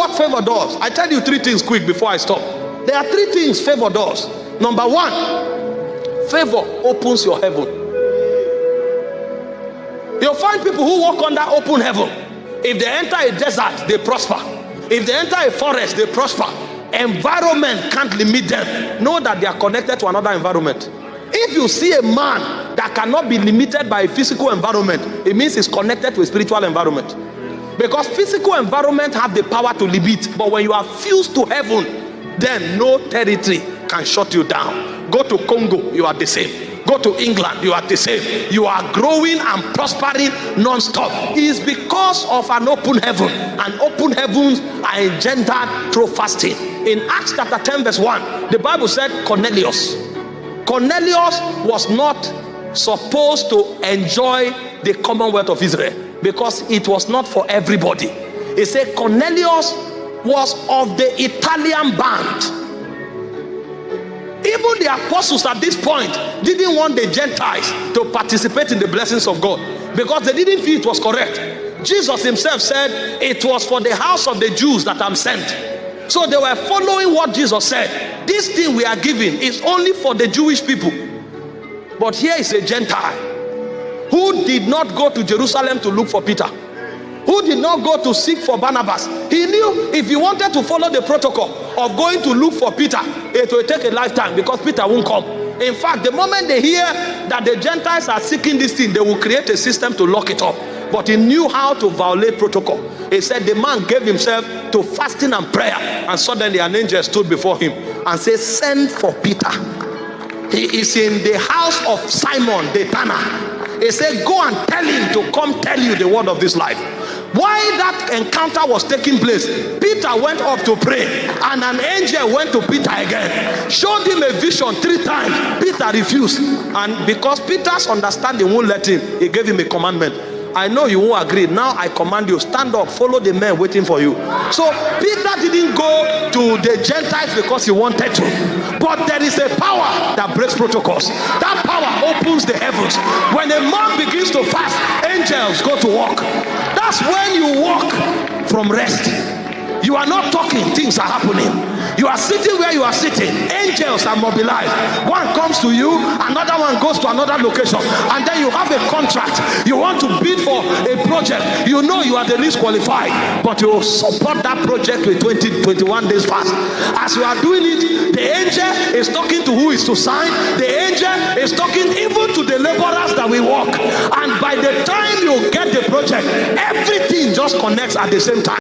what favor does? I tell you three things quick before I stop. There are three things favor does. Number one, favor opens your heaven. You'll find people who walk under open heaven. If they enter a desert, they prosper. If they enter a forest, they prosper. Environment can't limit them. Know that they are connected to another environment. If you see a man that cannot be limited by a physical environment, it means he's connected to a spiritual environment. Because physical environment have the power to limit. But when you are fused to heaven, then no territory can shut you down. Go to Congo, you are the same. Go to England, you are the same. You are growing and prospering non-stop. It is because of an open heaven. And open heavens are engendered through fasting. In Acts chapter 10 verse 1, the Bible said Cornelius was not supposed to enjoy the Commonwealth of Israel because it was not for everybody. It said Cornelius was of the Italian band. Even the apostles at this point didn't want the Gentiles to participate in the blessings of God because they didn't feel it was correct. Jesus himself said, it was for the house of the Jews that I'm sent. So they were following what Jesus said. This thing we are giving is only for the Jewish people. But here is a Gentile who did not go to Jerusalem to look for Peter, who did not go to seek for Barnabas. He knew if he wanted to follow the protocol of going to look for Peter, it will take a lifetime because Peter won't come. In fact, the moment they hear that the Gentiles are seeking this thing, they will create a system to lock it up. But he knew how to violate protocol. He said the man gave himself to fasting and prayer, and suddenly an angel stood before him and said, send for Peter. He is in the house of Simon the Tanner. He said, go and tell him to come tell you the word of this life. While that encounter was taking place, Peter went up to pray, and an angel went to Peter again, showed him a vision 3 times. Peter refused, and because Peter's understanding won't let him, he gave him a commandment. I know you won't agree. Now I command you, stand up, follow the men waiting for you. So Peter didn't go to the Gentiles because he wanted to. But there is a power that breaks protocols. That power opens the heavens. When a man begins to fast, angels go to work. That's when you walk from rest. You are not talking, things are happening. You are sitting where you are sitting. Angels are mobilized. One comes to you, another one goes to another location, and then you have a contract. You want to bid for a project. You know you are the least qualified, but you support that project with 21 days fast. As you are doing it, the angel is talking to who is to sign. The angel is talking even to the laborers that will work. And by the time you get the project, everything just connects at the same time.